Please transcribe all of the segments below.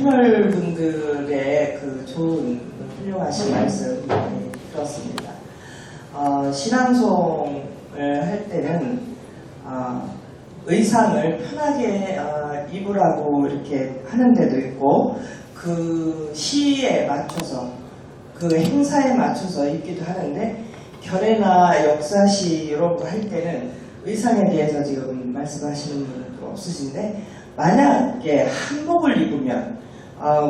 패널분들의 그 좋은 훌륭하신 말씀 많이 들었습니다. 신앙송을 할 때는 의상을 편하게 입으라고 이렇게 하는 데도 있고 그 시에 맞춰서 그 행사에 맞춰서 입기도 하는데 결례나 역사시 이런 거 할 때는 의상에 대해서 지금 말씀하시는 분은 또 없으신데 만약에 한복을 입으면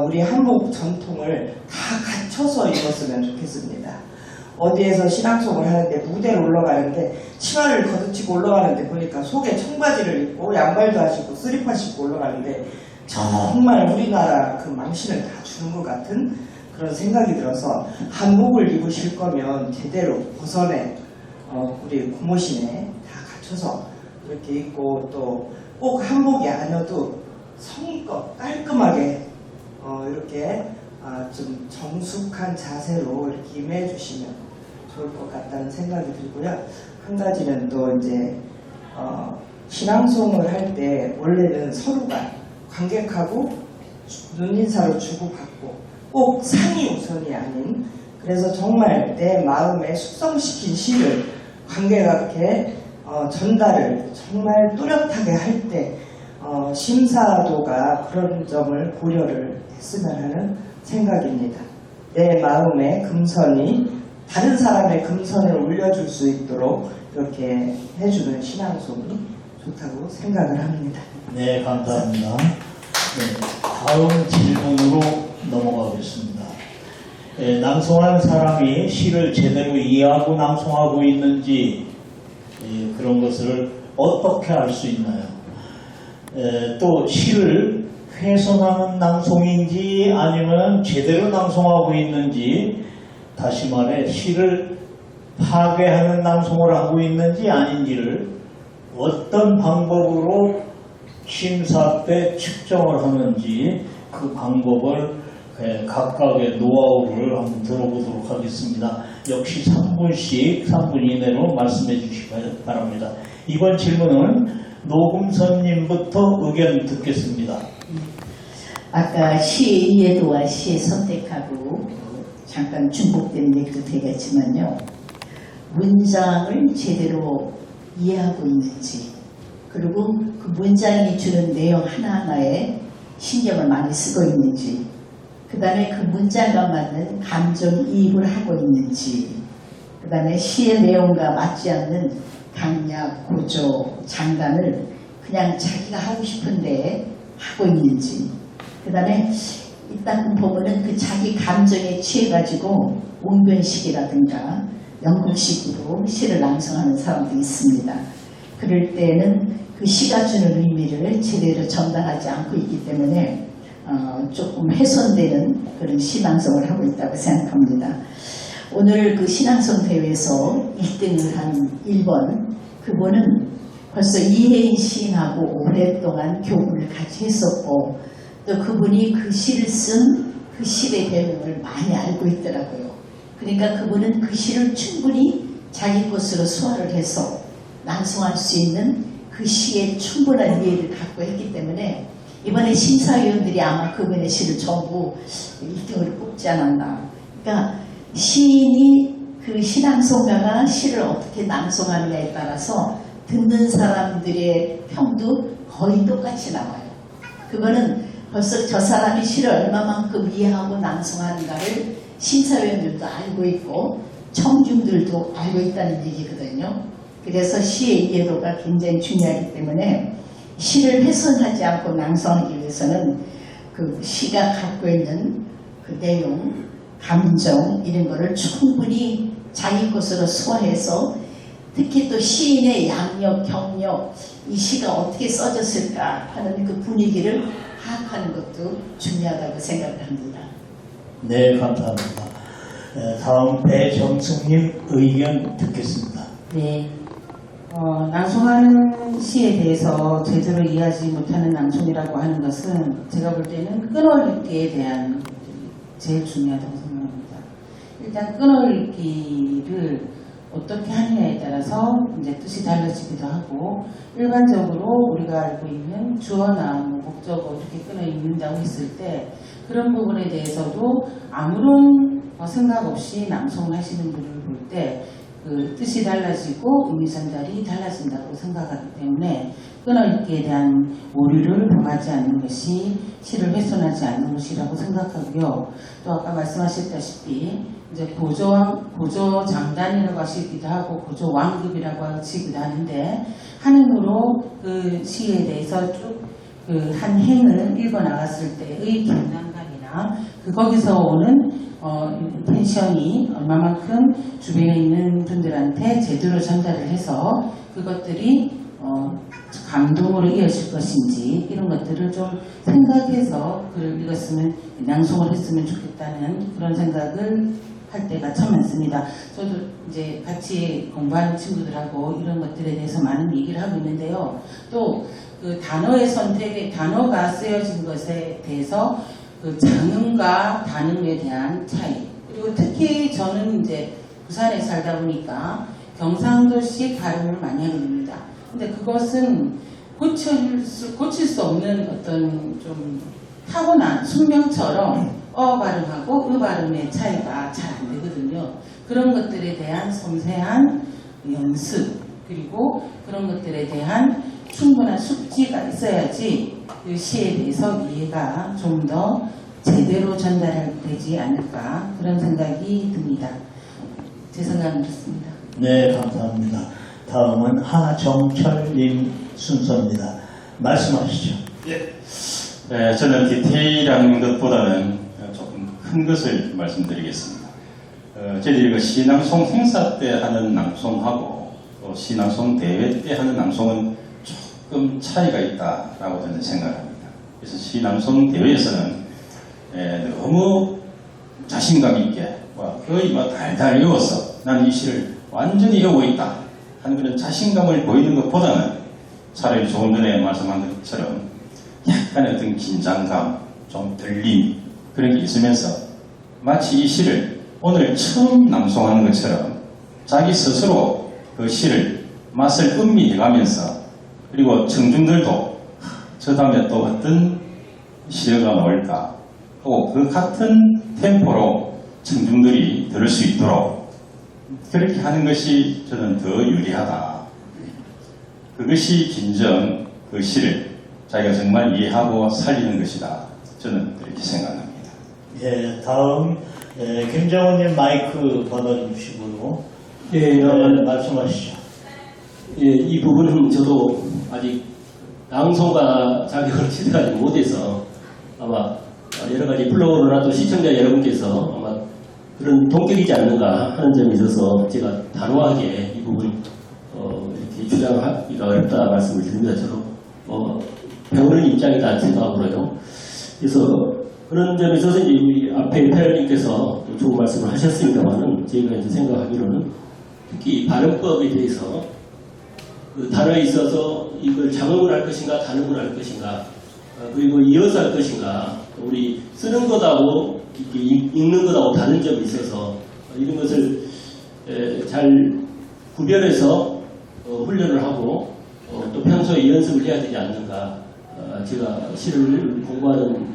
우리 한복 전통을 다 갖춰서 입었으면 좋겠습니다. 어디에서 신앙송을 하는데 무대를 올라가는데 치마를 걷어치고 올라가는데 보니까 속에 청바지를 입고 양말도 하시고 슬리퍼 신고 올라가는데 정말 우리나라 그 망신을 다 주는 것 같은 그런 생각이 들어서 한복을 입으실 거면 제대로 벗어내 우리 고모신에 다 갖춰서 이렇게 입고 또 꼭 한복이 아니어도 성의껏 깔끔하게 이렇게 좀 정숙한 자세로 이렇게 임해 주시면 좋을 것 같다는 생각이 들고요. 한 가지는 또 이제 신앙송을 할 때 원래는 서로가 관객하고 눈인사로 주고받고 꼭 상이 우선이 아닌 그래서 정말 내 마음에 숙성시킨 시를 관객에게 전달을 정말 뚜렷하게 할 때 심사도가 그런 점을 고려를 했으면 하는 생각입니다. 내 마음의 금선이 다른 사람의 금선을 올려줄 수 있도록 이렇게 해주는 신앙송이 좋다고 생각을 합니다. 네, 감사합니다. 네, 다음 질문으로 넘어가겠습니다. 네, 낭송하는 사람이 시를 제대로 이해하고 낭송하고 있는지 그런 것을 어떻게 알 수 있나요? 또 시를 훼손하는 낭송인지 아니면 제대로 낭송하고 있는지 다시 말해 시를 파괴하는 낭송을 하고 있는지 아닌지를 어떤 방법으로 심사 때 측정을 하는지 그 방법을 각각의 노하우를 한번 들어보도록 하겠습니다. 역시 3분씩 3분 이내로 말씀해 주시기 바랍니다. 이번 질문은 노금선님부터 의견 듣겠습니다. 아까 시의 이해도와 시의 선택하고 잠깐 중복된 얘기도 되겠지만요. 문장을 제대로 이해하고 있는지 그리고 그 문장이 주는 내용 하나하나에 신경을 많이 쓰고 있는지 그 다음에 그 문장과 맞는 감정이입을 하고 있는지 그 다음에 시의 내용과 맞지 않는 강약, 고조, 장단을 그냥 자기가 하고 싶은데 하고 있는지 그 다음에 이따금 보면은 그 자기 감정에 취해가지고 웅변식이라든가 영국식으로 시를 낭송하는 사람도 있습니다. 그럴 때는 그 시가 주는 의미를 제대로 전달하지 않고 있기 때문에 조금 훼손되는 그런 시낭송을 하고 있다고 생각합니다. 오늘 그 신앙송 대회에서 1등을 한 1번 그분은 벌써 이혜인 시인하고 오랫동안 교분을 같이 했었고 또 그분이 그 시를 쓴 그 시의 배경을 많이 알고 있더라고요. 그러니까 그분은 그 시를 충분히 자기 것으로 소화를 해서 낭송할 수 있는 그 시에 충분한 이해를 갖고 했기 때문에 이번에 심사위원들이 아마 그분의 시를 전부 1등으로 뽑지 않았나. 그러니까 시인이 그 시낭송가가 시를 어떻게 낭송하느냐에 따라서 듣는 사람들의 평도 거의 똑같이 나와요. 그거는 벌써 저 사람이 시를 얼마만큼 이해하고 낭송하는가를 심사위원들도 알고 있고 청중들도 알고 있다는 얘기거든요. 그래서 시의 이해도가 굉장히 중요하기 때문에 시를 훼손하지 않고 낭송하기 위해서는 그 시가 갖고 있는 그 내용, 감정 이런 거를 충분히 자기 것으로 소화해서 특히 또 시인의 양력, 경력, 이 시가 어떻게 써졌을까 하는 그 분위기를 파악하는 것도 중요하다고 생각을 합니다. 네, 감사합니다. 다음 배정숙님 의견 듣겠습니다. 네. 낭송하는 시에 대해서 제대로 이해하지 못하는 낭송이라고 하는 것은 제가 볼 때는 끊어읽기에 대한 제일 중요하다고 생각합니다. 일단 끊어읽기를 어떻게 하느냐에 따라서 이제 뜻이 달라지기도 하고, 일반적으로 우리가 알고 있는 주어나 뭐 목적어 이렇게 끊어 읽는다고 했을 때 그런 부분에 대해서도 아무런 생각 없이 낭송을 하시는 분을 볼 때 그 뜻이 달라지고 의미 전달이 달라진다고 생각하기 때문에 끊어읽기에 대한 오류를 범하지 않는 것이 시를 훼손하지 않는 것이라고 생각하고요. 또 아까 말씀하셨다시피 이제 고조 장단이라고 하시기도 하고 고조 왕급이라고 하시기도 하는데, 한행으로 그 시에 대해서 쭉 그 한 행을 읽어 나갔을 때의 긴장감이나 그 거기서 오는 텐션이 얼마만큼 주변에 있는 분들한테 제대로 전달을 해서 그것들이 감동으로 이어질 것인지, 이런 것들을 좀 생각해서 글을 읽었으면, 낭송을 했으면 좋겠다는 그런 생각을 할 때가 참 많습니다. 저도 이제 같이 공부하는 친구들하고 이런 것들에 대해서 많은 얘기를 하고 있는데요. 또 그 단어의 선택에, 단어가 쓰여진 것에 대해서 그 장음과 단음에 대한 차이, 그리고 특히 저는 이제 부산에 살다 보니까 경상도식 발음을 많이 하게 됩니다. 근데 그것은 고칠 수 없는 어떤 좀 타고난 숙명처럼 발음하고 발음의 차이가 잘 안 되거든요. 그런 것들에 대한 섬세한 연습, 그리고 그런 것들에 대한 충분한 숙지가 있어야지 그 시에 대해서 이해가 좀 더 제대로 전달되지 않을까, 그런 생각이 듭니다. 제 생각은 그렇습니다. 네, 감사합니다. 다음은 하정철님 순서입니다. 말씀하시죠. 네, 저는 디테일한 것보다는 조금 큰 것을 말씀드리겠습니다. 저희들이 그 시낭송 행사 때 하는 낭송하고 또 시낭송 대회 때 하는 낭송은 조금 차이가 있다라고 저는 생각합니다. 그래서 시낭송 대회에서는 너무 자신감 있게 거의 달달 외워서 나는 이 시를 완전히 외우고 있다 하는 그런 자신감을 보이는 것보다는 차라리 조금 전에 말씀한 것처럼 약간의 어떤 긴장감, 좀 들림, 그런 게 있으면서 마치 이 시를 오늘 처음 낭송하는 것처럼 자기 스스로 그 시를 맛을 음미해가면서, 그리고 청중들도 저 다음에 또 어떤 시가 나올까 하고 그 같은 템포로 청중들이 들을 수 있도록 그렇게 하는 것이 저는 더 유리하다. 그것이 진정 그 시를 자기가 정말 이해하고 살리는 것이다. 저는 그렇게 생각합니다. 예, 다음 김정은님 마이크 받아주시고요. 예, 말씀하시죠. 예, 이 부분은 저도 아직 낭송가 자격을 취득하지 못해서 아마 여러 가지 블로그로라도 시청자 여러분께서 아마 그런 동격이지 않는가 하는 점이 있어서 제가 단호하게 이 부분 이렇게 주장하기가 어렵다 말씀을 드립니다. 저도 배우는 입장이다 생각으로요. 그래서 그런 점에 있어서 이제 우리 앞에 패널님께서 좋은 말씀을 하셨습니다만은 제가 이제 생각하기로는 특히 발음법에 대해서 그 단어에 있어서 이걸 장음을 할 것인가 단음을 할 것인가, 그리고 이어서 할 것인가, 우리 쓰는 것하고 읽는 것하고 다른 점이 있어서 이런 것을 잘 구별해서 훈련을 하고 또 평소에 연습을 해야 되지 않는가. 제가 시를 공부하는,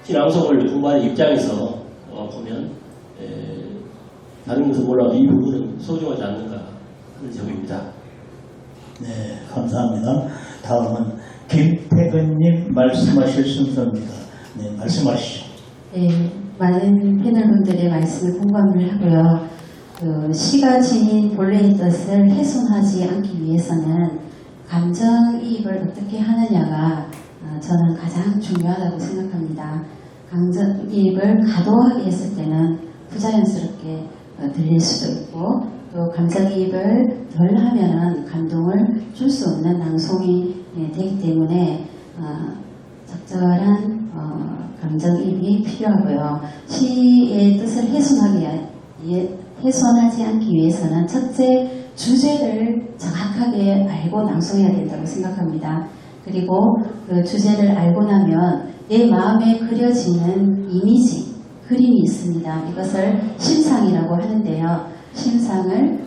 시낭송을 공부하는 입장에서 보면 다른 것은 몰라도 이 부분은 소중하지 않는가 하는 점입니다. 네, 감사합니다. 다음은 김태근님 말씀하실 순서입니다. 네, 말씀하시죠. 네, 많은 패널분들의 말씀을 공감을 하고요. 그 시가 지닌 본래의 뜻을 훼손하지 않기 위해서는 감정이입을 어떻게 하느냐가 저는 가장 중요하다고 생각합니다. 감정이입을 과도하게 했을 때는 부자연스럽게 들릴 수도 있고, 또 감정이입을 덜 하면은 감동을 줄 수 없는 낭송이 되기 때문에 적절한 감정이입이 필요하고요. 시의 뜻을 훼손하지 않기 위해서는 첫째, 주제를 정확하게 알고 낭송해야 된다고 생각합니다. 그리고 그 주제를 알고 나면 내 마음에 그려지는 이미지, 그림이 있습니다. 이것을 심상이라고 하는데요. 심상을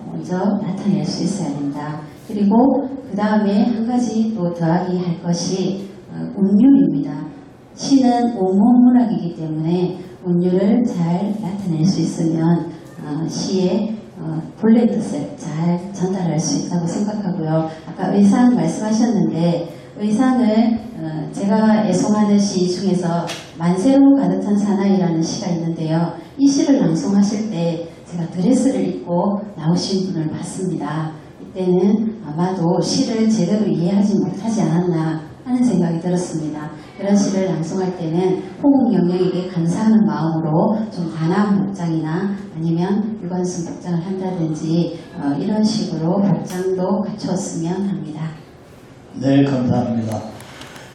먼저 나타낼 수 있어야 된다. 그리고 그 다음에 한 가지 또 더하기 할 것이 운율입니다. 시는 온문문학이기 때문에 운율을 잘 나타낼 수 있으면 시의 본래 뜻을 잘 전달할 수 있다고 생각하고요. 아까 의상 말씀하셨는데 의상을 제가 애송하는 시 중에서 만세로 가득 찬 사나이라는 시가 있는데요. 이 시를 낭송하실 때 제가 드레스를 입고 나오신 분을 봤습니다. 이때는 아마도 시를 제대로 이해하지 못하지 않았나 하는 생각이 들었습니다. 그런 시를 낭송할 때는 호국 영령에게 감사하는 마음으로 좀 단아한 복장이나 아니면 유관순 복장을 한다든지 이런 식으로 복장도 갖추었으면 합니다. 네, 감사합니다.